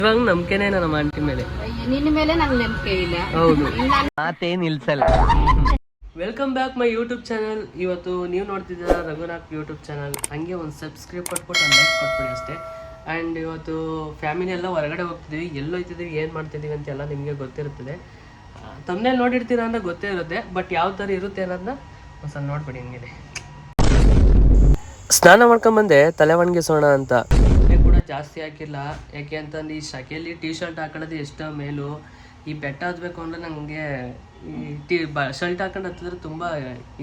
ಇವಾಗ ನಂಬಿಕೆನೇ ನಮ್ಮ ಆಂಟಿ ಮೇಲೆ. ನಿನ್ನ ಮೇಲೆ ನಂಗೆ ನಂಬಿಕೆ ಇಲ್ಲ. ಹೌದು, ಮಾತೇನು ನಿಲ್ಸಲ್ಲ. Welcome back my YouTube channel. ಇವತ್ತು ನೀವು ನೋಡ್ತಿದ್ದೀರಾ ರಘುನಾಥ್ ಯೂಟ್ಯೂಬ್ ಚಾನಲ್. ಹಂಗೆ ಒಂದು ಸಬ್ಸ್ಕ್ರೈಬ್ ಕೊಟ್ಬಿಟ್ಟು ಒಂದು ಲೈಕ್ ಕೊಟ್ಬಿಡಿ ಅಷ್ಟೇ. ಆ್ಯಂಡ್ ಇವತ್ತು ಫ್ಯಾಮಿಲಿ ಎಲ್ಲ ಹೊರಗಡೆ ಹೋಗ್ತಿದ್ದೀವಿ. ಎಲ್ಲೋಯ್ತಿದ್ದೀವಿ, ಏನು ಮಾಡ್ತಿದ್ದೀವಿ ಅಂತೆಲ್ಲ ನಿಮಗೆ ಗೊತ್ತಿರುತ್ತದೆ. ತಮ್ಮನೇಲಿ ನೋಡಿರ್ತೀರ ಅಂತ ಗೊತ್ತೇ ಇರುತ್ತೆ, ಬಟ್ ಯಾವ ಥರ ಇರುತ್ತೆ ಅನ್ನೋದನ್ನ ಒಂದ್ಸಲ ನೋಡ್ಬಿಡಿ. ಹಿಂಗಿದೆ ಸ್ನಾನ ಮಾಡ್ಕೊಂಬಂದೆ, ತಲೆ ಒಣಗಿಸೋಣ ಅಂತ. ಕೂಡ ಜಾಸ್ತಿ ಹಾಕಿಲ್ಲ, ಯಾಕೆ ಅಂತಂದು ಈ ಶಕೆಯಲ್ಲಿ ಟೀ ಶರ್ಟ್ ಹಾಕೊಳ್ಳೋದು ಎಷ್ಟೋ ಮೇಲು. ಈ ಬೆಟ್ಟ ಹತ್ಬೇಕು ಅಂದರೆ ನನಗೆ ಈ ಶರ್ಟ್ ಹಾಕೊಂಡು ಹತ್ತಿದ್ರೆ ತುಂಬ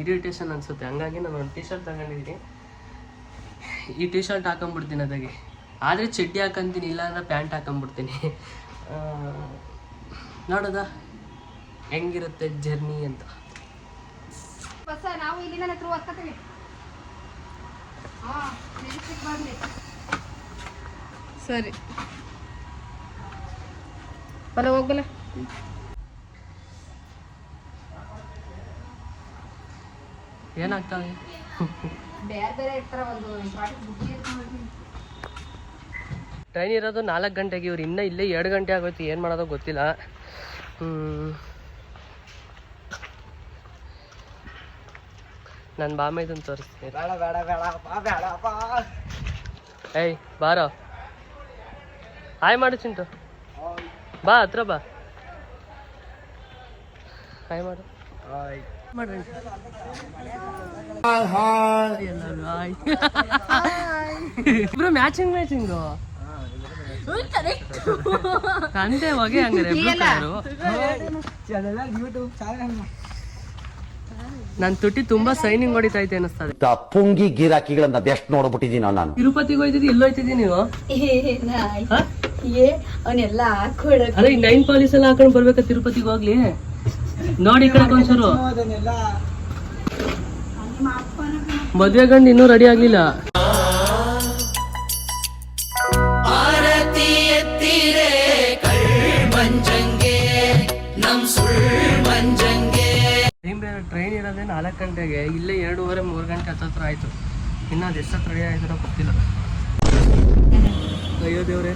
ಇರಿಟೇಷನ್ ಅನಿಸುತ್ತೆ. ಹಂಗಾಗಿ ನಾನು ಒಂದು ಟೀ ಶರ್ಟ್ ತಗೊಂಡಿದ್ದೀನಿ. ಈ ಟೀ ಶರ್ಟ್ ಹಾಕೊಂಬಿಡ್ತೀನಿ ಅದಾಗೆ. ಆದರೆ ಚಡ್ಡಿ ಹಾಕೊಂತೀನಿ, ಇಲ್ಲ ಅಂದರೆ ಪ್ಯಾಂಟ್ ಹಾಕೊಂಬಿಡ್ತೀನಿ. ನೋಡೋದ ಹೆಂಗಿರುತ್ತೆ ಜರ್ನಿ ಅಂತ. ನಾವು ಇಲ್ಲಿಂದ ಸರಿ ಬಲ ಹೋಗಲ್ಲ. ಏನಾಗ್ತದೆ ಟ್ರೈನ್ ಇರೋದು 4 ಗಂಟೆಗೆ. ಇವ್ರು ಇನ್ನೂ ಇಲ್ಲೇ 2 ಗಂಟೆ ಆಗೋಯ್ತು. ಏನು ಮಾಡೋದೋ ಗೊತ್ತಿಲ್ಲ. ನಾನು ಬಾಮ ಇದನ್ನು ತೋರಿಸ್ತೀನಿ. ಏಯ್ ಬಾರೋ, ಹಾಯ್ ಮಾಡು ಚಿಂಟು, ಬಾ ಹತ್ರ ಬಾ, ಹಾಯ್ ಮಾಡು. ಮಾಡ್ರಿ ಇಬ್ರು ಮ್ಯಾಚಿಂಗು ಅಂತೆ ಹೊಗೆ ಹಂಗಾರೆ. ನನ್ ತುಟಿ ತುಂಬಾ ಸೈನಿಂಗ್ ಹೊಡಿತಾ ಐತೆ ಅನಿಸ್ತದೆ. ಪುಂಗಿ ಗಿರಾಕಿಗಳನ್ನ ಅದೆಷ್ಟು ನೋಡ್ಬಿಟ್ಟಿದೀನಿ ನಾನು. ತಿರುಪತಿಗೆ ಹೋಯ್ತಿದ್ದಿ, ಎಲ್ಲೋಯ್ತಿದ್ದಿ ನೀವು? ಅವನೆಲ್ಲ ಅಲ್ಲ ಈ 9 ಪಾಲಿಸ್ ಎಲ್ಲ ಹಾಕೊಂಡ್ ಬರ್ಬೇಕಾ ತಿರುಪತಿಗೆ ಹೋಗ್ಲಿ? ನೋಡಿ ಈ ಕಡೆ ಒಂದ್ಸರು. ಮದ್ವೆ ಗಂಡು ಇನ್ನೂ ರೆಡಿ ಆಗ್ಲಿಲ್ಲ. ಟ್ರೈನ್ ಇರೋದೇ 4 ಗಂಟೆಗೆ, ಇಲ್ಲೇ 2:30-3 ಗಂಟೆ ಹತ್ತತ್ರ ಆಯ್ತು. ಇನ್ನು ಅದು ಎಷ್ಟೊತ್ತು ರೆಡಿ ಆಯ್ತಾರೋ ಗೊತ್ತಿಲ್ಲ. ಅಯ್ಯೋ ದೇವ್ರೆ.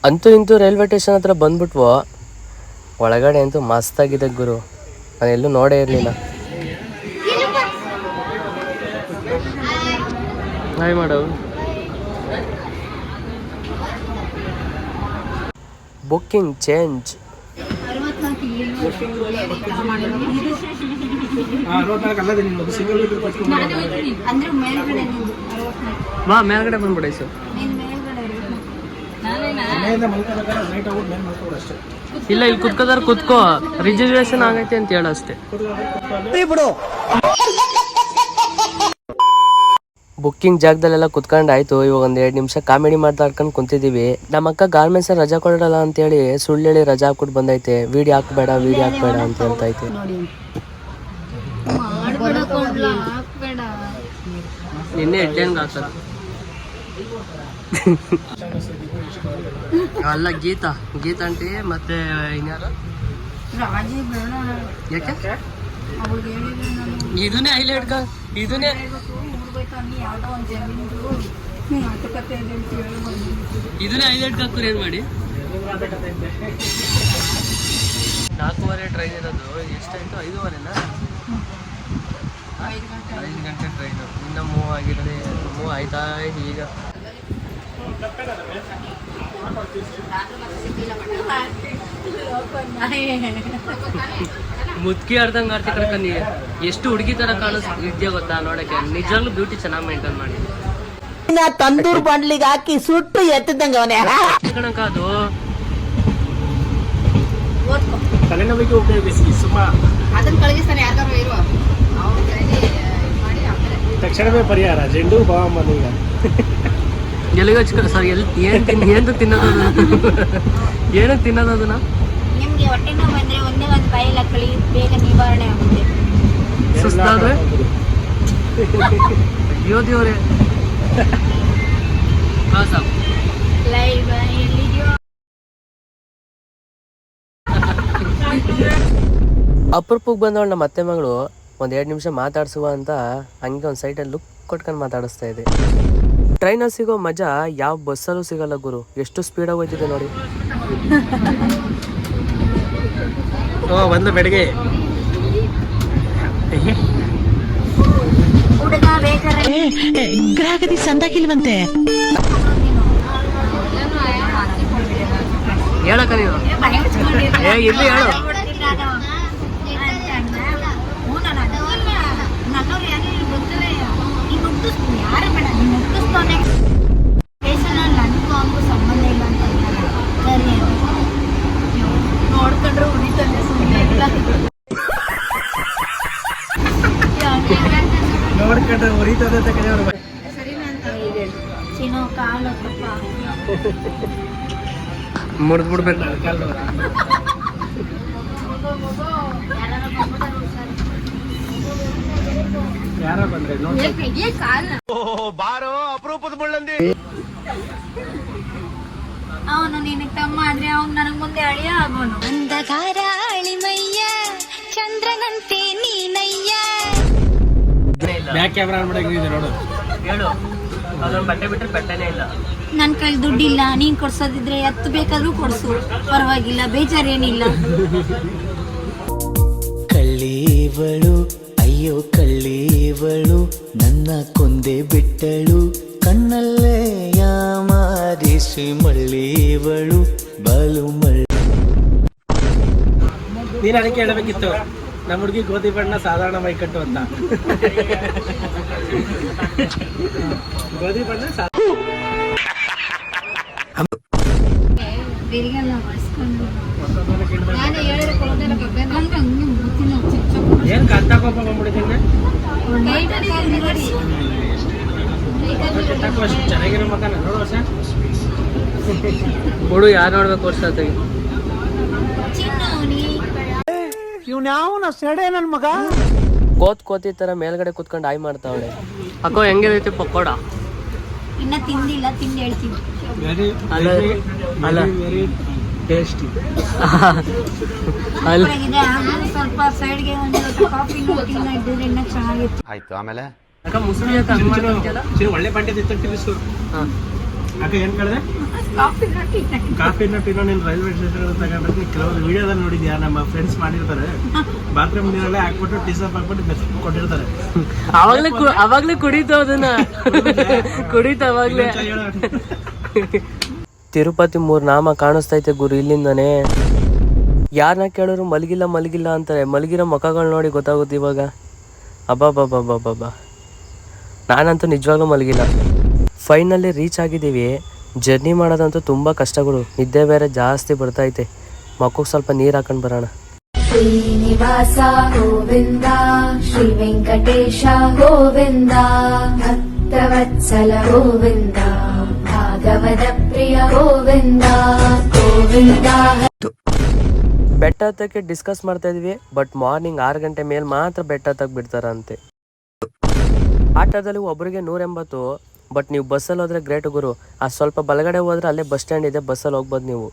ಅಂತೂ ಇಂತೂ ರೈಲ್ವೆ ಸ್ಟೇಷನ್ ಹತ್ರ ಬಂದ್ಬಿಟ್ವು. ಒಳಗಡೆ ಅಂತೂ ಮಸ್ತಾಗಿದೆ ಗುರು, ನಾನು ಎಲ್ಲೂ ನೋಡೇ ಇರಲಿಲ್ಲ. ಹಾಯ್ ಮಾಡು. Booking change. ಬಾ ಮೇಲ್ಗಡೆ ಬಂದ್ಬಿಡ. ಇಲ್ಲ, ಇಲ್ಲಿ ಕುತ್ಕೋದಾರ ಕುತ್ಕೋ, ರಿಸರ್ವೇಶನ್ ಆಗೈತೆ ಅಂತ ಹೇಳ ಅಷ್ಟೇ. ಬುಕ್ಕಿಂಗ್ ಜಾಗದಲ್ಲೆಲ್ಲ ಕುತ್ಕೊಂಡು ಆಯ್ತು. ಇವಾಗ 1-2 ನಿಮಿಷ ಕಾಮಿಡಿ ಮಾತಾಡ್ಕೊಂಡು ಕುಂತಿದೀವಿ. ನಮ್ಮ ಅಕ್ಕ ಗಾರ್ಮೆಂಟ್ಸ್ ರಜಾ ಕೊಡಲ್ಲ ಅಂತೇಳಿ ಸುಳ್ಳು ಹೇಳಿ ರಜಾ ಹಾಕ್ಬಿಟ್ಟು ಬಂದೈತೆ. ವಿಡಿಯೋ ಹಾಕ್ಬೇಡ ಅಂತ ಹೇಳ್ತೈತೆ. ನಿನ್ನೆ ಹೆಡ್ಲೈನ್ಗೆ ಹಾಕ್ತಾರೆ. ಅಲ್ಲ ಗೀತಾ ಆಂಟಿ ಮತ್ತೆ ಇನ್ಯಾರು? ಯಾಕೆ ಇದನ್ನೇ ಹೈಲೈಟ್ ಇದನ್ನೇ ಹೈಲೈಟ್ ಹಾಕೋರು ಏನು ಮಾಡಿ. 4:15 ಟ್ರೈನ್ ಇರೋದು. ಎಷ್ಟಾಯ್ತು? 5:15ನಾ? 5 ಗಂಟೆ ಟ್ರೈನು. ಇನ್ನು ಮೂವ್ ಆಗಿರೋದೇ, ಮೂವ್ ಆಯ್ತಾ ಈಗ. ಮುದ್ಕಿ ಆಡ್ದಂಗೆ ಆಡ್ತಿ ಕಣಕ. ನೀ ಎಷ್ಟು ಹುಡುಗಿ ತರ ಕಾಣಿಸ್ತಿದ್ಯಾ ಗೊತ್ತಾ ನೋಡಕ್ಕೆ. ನಿಜವಾಗ್ಲೂ ಬ್ಯೂಟಿ ಚೆನ್ನಾಗಿ ಮೇಂಟೈನ್ ಮಾಡಿ. ತಂದೂರು ಬಂಡ್ಲಿಗೆ ಹಾಕಿ ಸುಟ್ಟು ಎತ್ತಿದ್ದಂಗ ಅವನೇ ಕಣಕ. ಅದು ತಲೆನೋವಿಗೆ ಉಪಯೋಗಿಸಿ ಸುಮ್ಮ ಅದನ್ನ ಕಳಗಿಸ್ತಾನೆ ಯಾರು ಇರುವ ತಕ್ಷಣವೇ ಪರಿಹಾರ. ಜೆಂಡು ಬಾಂಬ್ ಈಗ ಎಲ್ಲಿಗೆ ಹಚ್ಕ ಸರ್. ಏನು ತಿನ್ನೋದು? ಏನಕ್ಕೆ ತಿನ್ನೋದು ಅದನ್ನ? ನಿಮ್ಗೆ ಹೊಟ್ಟೆ ನೋವು ಬಂದ್ರೆ ಒಂದೇ ಒಂದು ಬಾಯಲ್ಲಿ ಹಾಕೊಳ್ಳಿ, ಬೇಗ ನಿವಾರಣೆ ಆಗುತ್ತೆ. ಸುಸ್ತಾದ್ರೆ ಅಯ್ಯೋ ದೇವ್ರೆ. ಅಪರೂಪಕ್ಕೆ ಬಂದವಳು ನಮ್ಮ ಅತ್ತೆ ಮಗಳು ಒಂದು 2 ನಿಮಿಷ ಮಾತಾಡ್ಸುವ ಅಂತ ಹಂಗೆ ಒಂದು ಸೈಡಲ್ಲಿ ಲುಕ್ ಕೊಟ್ಕೊಂಡು ಮಾತಾಡಿಸ್ತಾ ಇದೆ. ಟ್ರೈನಲ್ಲಿ ಸಿಗೋ ಮಜಾ ಯಾವ ಬಸ್ಸಲ್ಲೂ ಸಿಗಲ್ಲ ಗುರು. ಎಷ್ಟು ಸ್ಪೀಡಾಗಿ ಹೋಯ್ತಿದೆ ನೋಡಿ. ಬಂದು ಬೆಳಗ್ಗೆ ಹುಡುಗ ಬೇಕಾದ್ರೆ ಗ್ರಾಹಕರಿಗೆ ಸಂದಾಕಿಲ್ವಂತೆ. ಹೇಳಕ್ಕ ನೀವು ಇಲ್ಲಿ ಹೇಳು. ನನ್ನವ್ರು ಯಾರು ಗೊತ್ತವೇ ನೀನು ಮುಟ್ಟಿಸ್ತೀನಿ ಯಾರು ಬೇಡ ನೀನು ಮುಟ್ಟಿಸ್ತಾನೆ ಸ್ಟೇಷನಲ್ಲಿ ನನಗೂ ಹಂಗೂ ಸಂಬಂಧ ಇಲ್ಲ ಅಂತ ಸರಿ ನೋಡ್ಕೊಂಡ್ರೆ ಉಳಿತಾನೆ ಸುಮ್ಮನೆ ಇಲ್ಲ ನೋಡ್ಕೊಂಡ್ರೆ ಉರಿತದೆ ಅಂತ ಕರೆಯೋರು. ಸರಿನಾ ಅಂತ ಚಿನ್ನೋ ಕಾಲು ತಪ್ಪ ಮುರಿದ್ಬಿಡ್ಬೇಕು. ಯಾರ ಬಂದ್ರೆ ಬಾರೋ ಅಪರೂಪದ ಮುಳ್ಳಂದಿ. ಅವನು ನಿನಗೆ ತಮ್ಮ ಆದ್ರೆ ಅವ್ನು ನನಗೆ ಮುಂದೆ ಅಳಿಯ ಆಗೋನು. ಅಂಧಕಾರ ಅಳಿಮಯ್ಯ ಚಂದ್ರನಂತೆ ನೀನಯ್ಯ. ಬ್ಯಾಕ್ ಕ್ಯಾಮ್ರಾ ಮಾಡಿದ್ರೆ ನೋಡು. ಹೇಳು, ಅದೊಂದು ಬಟ್ಟೆ ಬಿಟ್ಟರೆ ಬಟ್ಟೆನೇ ಇಲ್ಲ. ನನ್ನ ಕೈಲಿ ದುಡ್ಡಿಲ್ಲ, ನೀನ್ ಕೊಡ್ಸೋದಿದ್ರೆ ಎತ್ತು ಬೇಕಾದ್ರೂ ಕೊಡ್ಸು, ಪರವಾಗಿಲ್ಲ, ಬೇಜಾರೇನಿಲ್ಲ. ಕಳ್ಳೀವಳು ಅಯ್ಯೋ ಕಳ್ಳೀವಳು ನನ್ನ ಕೊಂದೆ ಬಿಟ್ಟಳು ಕಣ್ಣಲ್ಲೇ ಯಾಮಾರಿಸಿ ಮಳ್ಳೀವಳು ಬಲು ಮಳ್ಳಿ. ನೀನ್ ಅದಕ್ಕೆ ಹೇಳಬೇಕಿತ್ತು ನಮ್ಮ ಹುಡುಗಿ ಗೋಧಿ ಬಣ್ಣ ಸಾಧಾರಣ ಮೈಕಟ್ಟು ಅಂತ. ಗೋಧಿ ಬಣ್ಣ ಏನ್ ಕಂತ ಕೋಪ ಬಂದ್ಬಿಟ್ಟಿದ್ದೀನಿ. ಚೆನ್ನಾಗಿರೋ ಮಕ್ಕ ನೋಡು ವರ್ಷ ಬಿಡು, ಯಾರು ನೋಡ್ಬೇಕು ವರ್ಷ ಆತ. ಇವ್ನ್ಯಾವನ ಸೆಡೆ ನನ್ ಮಗ. ಕೋತಿ ತರ ಮೇಲ್ಗಡೆ ಕುತ್ಕೊಂಡು ಆಯ್ ಮಾಡ್ತಾವಳೆ. ಅಕ್ಕೋ ಹೆಂಗಿದೈತಿ ಪಕೋಡ? ಇನ್ನ ತಿಂದಿಲ್ಲ, ತಿಂದು ಹೇಳ್ತೀನಿ. ವೆರಿ ಅಲ್ಲ ವೆರಿ ಟೇಸ್ಟಿ. ಸೂಪರಾಗಿದೆ. ಆಮೇಲೆ ಸ್ವಲ್ಪ ಸೈಡ್ಗೆ ಒಂದು ಕಾಫಿ ಟೀನ ಇದ್ದಿದ್ರೆ ಇನ್ನ ಚೆನ್ನಾಗಿತ್ತು. ಆಯ್ತು, ಆಮೇಲೆ ಅಕ್ಕ ಮುಸುಳಿ ಅಂತ ಹಂಗ್ ಮಾಡ್ಕೊಂತಿಯಲ್ಲ? ಒಳ್ಳೆ ಪಾಂಡ್ಯ ತಿಂತಿರಿಸು. ಅಕ್ಕ ಏನ್ ಕೇಳಿದೆ? ಕಾಫಿ ಟೀನೋ ನೀನು ರೈಲ್ವೆ ಸ್ಟೇಷನ್ ತಗೊಂಡ್ರೆ ಕೆಲವೊಂದು ವಿಡಿಯೋದಲ್ಲಿ ನೋಡಿದ್ಯಾ, ನಮ್ಮ ಫ್ರೆಂಡ್ಸ್ ಮಾಡಿರ್ತಾರೆ. ಬಾತ್ರೂಮ್ ನೀರಲ್ಲೇ ಹಾಕ್ಬಿಟ್ಟು ಟೀಸಪ್ ಹಾಕ್ಬಿಟ್ಟು ಬೆಚ್ಚ ಕೊಟ್ಟಿರ್ತಾರೆ. ಅವಾಗ್ಲೇ ಕುಡಿತು ಅದನ್ನ ಕುಡಿತ ಅವಾಗ್ಲೇ. ತಿರುಪತಿ 3 ನಾಮ ಕಾಣಿಸ್ತೈತೆ ಗುರು ಇಲ್ಲಿಂದಾನೆ. ಯಾರನ್ನ ಕೇಳೋರು ಮಲಗಿಲ್ಲ ಅಂತಾರೆ. ಮಲಗಿರೋ ಮುಖಗಳು ನೋಡಿ ಗೊತ್ತಾಗುತ್ತೆ ಇವಾಗ. ಅಬ್ಬಾ ನಾನಂತೂ ನಿಜವಾಗ್ಲೂ ಮಲಗಿಲ್ಲ. ಫೈನಲಿ ರೀಚ್ ಆಗಿದ್ದೀವಿ. ಜರ್ನಿ ಮಾಡೋದಂತೂ ತುಂಬ ಕಷ್ಟಗಳು. ನಿದ್ದೆ ಬೇರೆ ಜಾಸ್ತಿ ಬರ್ತೈತೆ. ಮಕ್ಕಕ್ಕೆ ಸ್ವಲ್ಪ ನೀರು ಹಾಕೊಂಡು ಬರೋಣ. ಶ್ರೀನಿವಾಸ ಗೋವಿಂದ ಶ್ರೀ ವೆಂಕಟೇಶ ಗೋವಿಂದ ಭಕ್ತವತ್ಸಲ ಗೋವಿಂದ ಭಾಗವತ ಪ್ರಿಯ ಗೋವಿಂದ ಗೋವಿಂದ. ಬೆಟ್ಟ ಹತ್ತಕ್ಕೆ ಡಿಸ್ಕಸ್ ಮಾಡ್ತಾ ಇದ್ವಿ. ಬಟ್ ಮಾರ್ನಿಂಗ್ 6 ಗಂಟೆ ಮೇಲೆ ಮಾತ್ರ ಬೆಟ್ಟ ಹತ್ತಕ್ಕೆ ಬಿಡ್ತಾರಂತೆ. ಆಟೋದಲ್ಲಿ ಒಬ್ಬರಿಗೆ 180. ಬಟ್ ನೀವು ಬಸ್ಸಲ್ಲಿ ಹೋದ್ರೆ ಗ್ರೇಟ್ ಗುರು. ಸ್ವಲ್ಪ ಬಲಗಡೆ ಹೋದ್ರೆ ಅಲ್ಲೇ ಬಸ್ ಸ್ಟ್ಯಾಂಡ್ ಇದೆ, ಬಸ್ಸಲ್ಲಿ ಹೋಗ್ಬೋದು ನೀವು.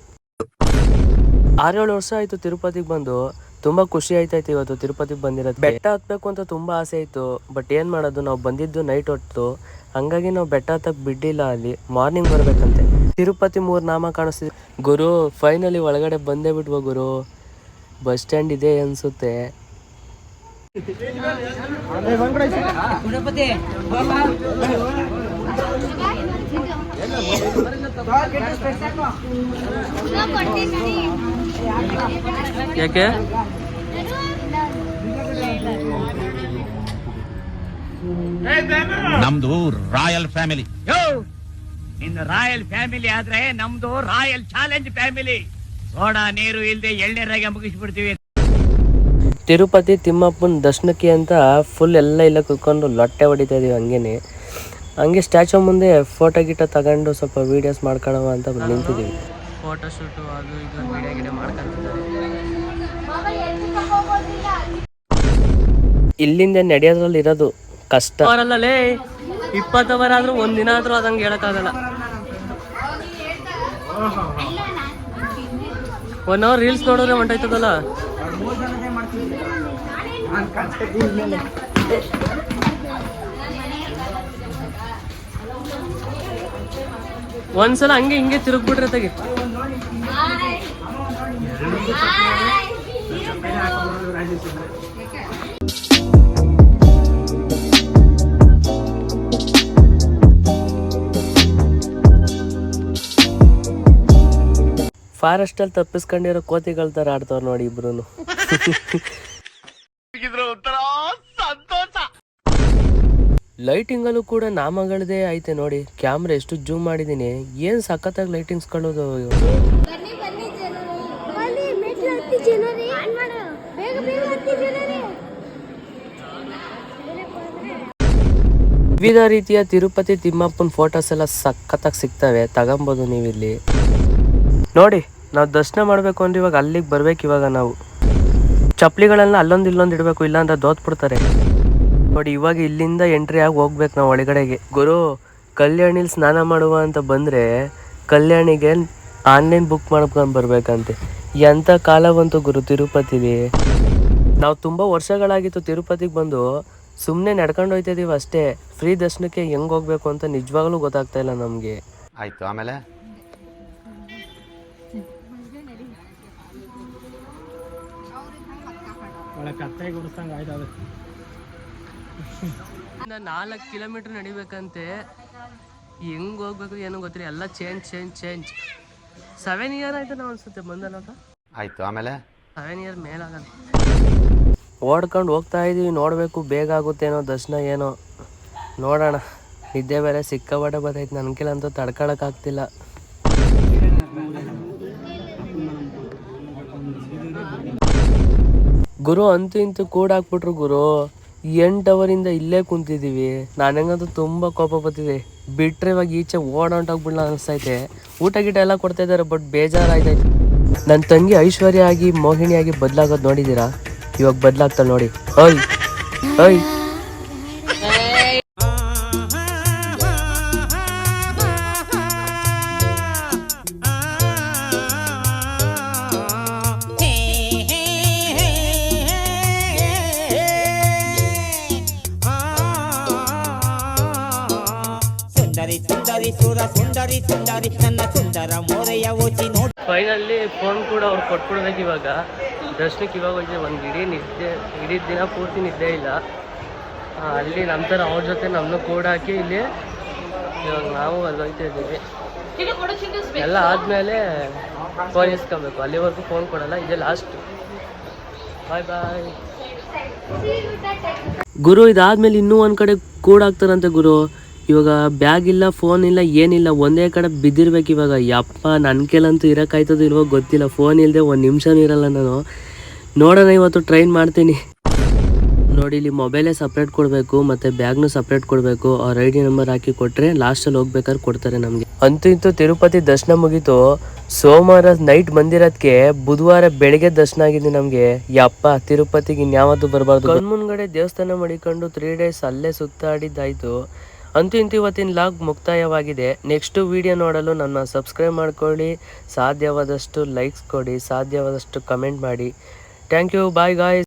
6-7 ವರ್ಷ ಆಯಿತು ತಿರುಪತಿಗೆ ಬಂದು. ತುಂಬ ಖುಷಿ ಆಯ್ತಾಯ್ತು ಇವತ್ತು ತಿರುಪತಿಗೆ ಬಂದಿರೋದು. ಬೆಟ್ಟ ಹತ್ಬೇಕು ಅಂತ ತುಂಬ ಆಸೆ ಇತ್ತು. ಬಟ್ ಏನು ಮಾಡೋದು, ನಾವು ಬಂದಿದ್ದು ನೈಟ್ ಹೊತ್ತು. ಹಂಗಾಗಿ ನಾವು ಬೆಟ್ಟ ಹತ್ತಕ್ಕೆ ಬಿಡ್ಲಿಲ್ಲ. ಅಲ್ಲಿ ಮಾರ್ನಿಂಗ್ ಬರಬೇಕಂತೆ. ತಿರುಪತಿ 3 ನಾಮ ಕಾಣಿಸ್ತಿದೆ ಗುರು. ಫೈನಲಿ ಒಳಗಡೆ ಬಂದೇ ಬಿಟ್ವ ಗುರು. ಬಸ್ ಸ್ಟ್ಯಾಂಡ್ ಇದೆ ಅನಿಸುತ್ತೆ. ಯಾಕೆ ನಮ್ದು ರಾಯಲ್ ಫ್ಯಾಮಿಲಿ. ನಿನ್ನ ರಾಯಲ್ ಫ್ಯಾಮಿಲಿ ಆದ್ರೆ ನಮ್ದು ರಾಯಲ್ ಚಾಲೆಂಜ್ ಫ್ಯಾಮಿಲಿ. ಸೋಡಾ ನೀರು ಇಲ್ದೆ ಎಳ್ನೀರಾಗೆ ಮುಗಿಸ್ಬಿಡ್ತೀವಿ. ತಿರುಪತಿ ತಿಮ್ಮಪ್ಪನ ದರ್ಶನಕ್ಕೆ ಅಂತ ಫುಲ್ ಎಲ್ಲ ಇಲ್ಲ ಕುತ್ಕೊಂಡು ಲೊಟ್ಟೆ ಹೊಡಿತಾ ಇದೀವಿ. ಹಂಗೆ ಸ್ಟ್ಯಾಚು ಮುಂದೆ ಫೋಟೋ ಗಿಟ ತಗೊಂಡು ಸ್ವಲ್ಪ ವೀಡಿಯೋಸ್ ಮಾಡ್ಕೊಳ್ಳೋಣ ಅಂತ ನಿಂತಿದ್ದೀವಿ. ಫೋಟೋ ಶೂಟು ಅದು ಇದು ವೀಡಿಯೋ ಗಿಡ ಮಾಡ್ಕೊಂತಿದ್ದಾರೆ. ಇಲ್ಲಿಂದ ನಡೆಯೋದ್ರಲ್ಲಿ ಇರೋದು ಕಷ್ಟ. ಅವರಲ್ಲೇ 20 ಅವರ್ ಆದ್ರೂ ಒಂದಿನ ಆದ್ರೂ ಅದಂಗೆ ಹೇಳಕ್ಕಾಗಲ್ಲ. 1 ಅವರ್ ರೀಲ್ಸ್ ನೋಡಿದ್ರೆ ಹೊಂಟೋಯ್ತದಲ್ಲ. ಒಂದ್ಸಲ ಹಂಗೆ ಹಿಂಗೆ ತಿರುಗ್ಬಿಟ್ರೆ ತೆಗಿ. ಫಾರೆಸ್ಟ್ ಅಲ್ಲಿ ತಪ್ಪಿಸ್ಕೊಂಡಿರೋ ಕೋತಿಗಳ ತರ ಆಡ್ತಾವ್ರ ನೋಡಿ ಇಬ್ರು. ಲೈಟಿಂಗ್ ಅಲ್ಲೂ ಕೂಡ ನಾಮಗಳದೇ ಐತೆ ನೋಡಿ. ಕ್ಯಾಮ್ರಾ ಎಷ್ಟು ಜೂಮ್ ಮಾಡಿದೀನಿ, ಏನ್ ಸಖತ್ತಾಗಿ ಲೈಟಿಂಗ್ಸ್ ಕೊಳ್ಳೋದು. ವಿವಿಧ ರೀತಿಯ ತಿರುಪತಿ ತಿಮ್ಮಪ್ಪನ ಫೋಟೋಸ್ ಎಲ್ಲ ಸಖತ್ತಾಗಿ ಸಿಗ್ತವೆ, ತಗೊಂಬೋದು ನೀವಿಲ್ಲಿ ನೋಡಿ. ನಾವು ದರ್ಶನ ಮಾಡ್ಬೇಕು ಅಂದ್ರೆ ಇವಾಗ ಅಲ್ಲಿಗೆ ಬರ್ಬೇಕು. ಇವಾಗ ನಾವು ಚಪ್ಪಲಿಗಳನ್ನ ಅಲ್ಲೊಂದು ಇಲ್ಲೊಂದು ಇಡಬೇಕು, ಇಲ್ಲಾಂದ್ರೆ ದೋತ್ಬಿಡ್ತಾರೆ ನೋಡಿ. ಇವಾಗ ಇಲ್ಲಿಂದ ಎಂಟ್ರಿ ಆಗಿ ಹೋಗ್ಬೇಕು ನಾವು ಒಳಗಡೆಗೆ. ಗುರು ಕಲ್ಯಾಣಿಲಿ ಸ್ನಾನ ಮಾಡುವ ಅಂತ ಬಂದರೆ ಕಲ್ಯಾಣಿಗೆ ಆನ್ಲೈನ್ ಬುಕ್ ಮಾಡ್ಕೊಂಡು ಬರ್ಬೇಕಂತೆ. ಎಂಥ ಕಾಲ ಬಂತು ಗುರು ತಿರುಪತಿಲಿ. ನಾವು ತುಂಬ ವರ್ಷಗಳಾಗಿತ್ತು ತಿರುಪತಿಗೆ ಬಂದು, ಸುಮ್ಮನೆ ನಡ್ಕೊಂಡು ಹೋಗ್ತಾ ಇದೀವಿ ಅಷ್ಟೇ. ಫ್ರೀ ದರ್ಶನಕ್ಕೆ ಹೆಂಗೆ ಹೋಗ್ಬೇಕು ಅಂತ ನಿಜವಾಗ್ಲೂ ಗೊತ್ತಾಗ್ತಾ ಇಲ್ಲ ನಮಗೆ. ಆಯ್ತು, ಆಮೇಲೆ ಆಯ್ತು. 4 ಕಿಲೋಮೀಟರ್ ನಡಿಬೇಕಂತೆ. ಹೆಂಗ್ ಹೋಗ್ಬೇಕು ಏನೋ ಗೊತ್ತಿಲ್ಲ, ಎಲ್ಲ ಚೇಂಜ್ 7 ಇಯರ್ ಆಯ್ತು ನಾವು ಅನ್ಸುತ್ತೆ ಬಂದಲ್ಲ. ಆಯ್ತು, ಆಮೇಲೆ 7 ಇಯರ್ ಮೇಲಾಗಲ್ಲ. ಓಡ್ಕೊಂಡು ಹೋಗ್ತಾ ಇದೀವಿ, ನೋಡ್ಬೇಕು ಬೇಗ ಆಗುತ್ತೇನೋ ದರ್ಶನ ಏನೋ. ನೋಡೋಣ. ನಿದ್ದೆ ಬೇರೆ ಸಿಕ್ಕಾಪಟ್ಟೆ ಬರ್ತೈತೆ ನನಗೆಲ್ಲಂತೂ ತಡ್ಕೊಳಕ್ಕಾಗ್ತಿಲ್ಲ. ಗುರು ಅಂತೂ ಇಂತೂ ಕೂಡಾಕ್ಬಿಟ್ರು ಗುರು. 8 ಅವರಿಂದ ಇಲ್ಲೇ ಕುಂತಿದ್ದೀವಿ. ನನಗಂತೂ ತುಂಬ ಕೋಪ ಬರ್ತಿದೆ. ಬಿಟ್ರೆ ಇವಾಗ ಈಚೆ ಓಡಾಂಟೋಗ್ಬಿಡ್ಲ ಅನಿಸ್ತೈತೆ. ಊಟ ಗೀಟ ಎಲ್ಲ ಕೊಡ್ತಾ ಇದ್ದಾರೆ, ಬಟ್ ಬೇಜಾರಾಯ್ತೈತೆ. ನನ್ನ ತಂಗಿ ಐಶ್ವರ್ಯ ಆಗಿ ಮೋಹಿನಿ ಆಗಿ ಬದಲಾಗೋದು ನೋಡಿದ್ದೀರಾ? ಇವಾಗ ಬದಲಾಗ್ತಾಳೆ ನೋಡಿ. ಓಯ್ ಓಯ್ ಫೈನಲಿ ಫೋನ್ ಕೂಡ ಅವ್ರು ಕೊಟ್ಬಿಡ್ಬೇಕು ಇವಾಗ. ದರ್ಶನಕ್ಕೆ ಇವಾಗ ಹೋಗಿ ಒಂದು ಇಡೀ ದಿನ ಪೂರ್ತಿ ನಿದ್ದೆ ಇಲ್ಲ. ಅಲ್ಲಿ ನಮ್ಮ ಥರ ಅವ್ರ ಜೊತೆ ನಮ್ಮನ್ನು ಕೂಡ ಹಾಕಿ ಇಲ್ಲಿ ಇವಾಗ ನಾವು ಅಲ್ಲಿ ಹೋಗ್ತಾ ಇದ್ದೀವಿ. ಎಲ್ಲ ಆದಮೇಲೆ ಫೋನ್ ಇಸ್ಕೊಬೇಕು, ಅಲ್ಲಿವರೆಗೂ ಫೋನ್ ಕೊಡಲ್ಲ. ಇದೇ ಲಾಸ್ಟ್. ಬಾಯ್ ಬಾಯ್ ಗುರು. ಇದಾದ್ಮೇಲೆ ಇನ್ನೂ ಒಂದು ಕಡೆ ಕೂಡಾಕ್ತಾರಂತೆ ಗುರು. ಇವಾಗ ಬ್ಯಾಗ್ ಇಲ್ಲ, ಫೋನ್ ಇಲ್ಲ, ಏನಿಲ್ಲ, ಒಂದೇ ಕಡೆ ಬಿದ್ದಿರ್ಬೇಕು ಇವಾಗ. ಯಪ್ಪ ನನ್ನ ಕೈಲಂತೂ ಇರೋಕ್ಕಾಯ್ತದೋ ಇಲ್ವೋ ಗೊತ್ತಿಲ್ಲ. ಫೋನ್ ಇಲ್ಲದೆ 1 ನಿಮಿಷನೂ ಇರಲ್ಲ ನಾನು. ನೋಡೋಣ, ಇವತ್ತು ಟ್ರೈನ್ ಮಾಡ್ತೀನಿ ನೋಡಿ. ಇಲ್ಲಿ ಮೊಬೈಲೇ ಸಪ್ರೇಟ್ ಕೊಡಬೇಕು ಮತ್ತು ಬ್ಯಾಗ್ನು ಸಪ್ರೇಟ್ ಕೊಡಬೇಕು. ಅವ್ರ ID ನಂಬರ್ ಹಾಕಿ ಕೊಟ್ಟರೆ ಲಾಸ್ಟಲ್ಲಿ ಹೋಗ್ಬೇಕಾದ್ರೆ ಕೊಡ್ತಾರೆ ನಮಗೆ. ಅಂತೂ ಇಂತೂ ತಿರುಪತಿ ದರ್ಶನ ಮುಗೀತು. ಸೋಮವಾರ ನೈಟ್ ಬಂದಿರೋದಕ್ಕೆ ಬುಧವಾರ ಬೆಳಗ್ಗೆ ದರ್ಶನ ಆಗಿದೆ ನಮಗೆ. ಯಪ್ಪ ತಿರುಪತಿಗೆ ಇನ್ಯಾವತ್ತೂ ಬರಬಾರ್ದು. ಕಣ್ಮುಂದ್ಗಡೆ ದೇವಸ್ಥಾನ ಮಾಡಿಕೊಂಡು 3 ಡೇಸ್ ಅಲ್ಲೇ ಸುತ್ತಾಡಿದ್ದಾಯಿತು. ಅಂತೂ ಇಂತೂ ಇವತ್ತಿನ ಲಾಗ್ ಮುಕ್ತಾಯವಾಗಿದೆ. ನೆಕ್ಸ್ಟ್ ವಿಡಿಯೋ ನೋಡಲು ನನ್ನ ಸಬ್ಸ್ಕ್ರೈಬ್ ಮಾಡ್ಕೊಳ್ಳಿ. ಸಾಧ್ಯವಾದಷ್ಟು ಲೈಕ್ಸ್ ಕೊಡಿ, ಸಾಧ್ಯವಾದಷ್ಟು ಕಮೆಂಟ್ ಮಾಡಿ. Thank you, bye guys.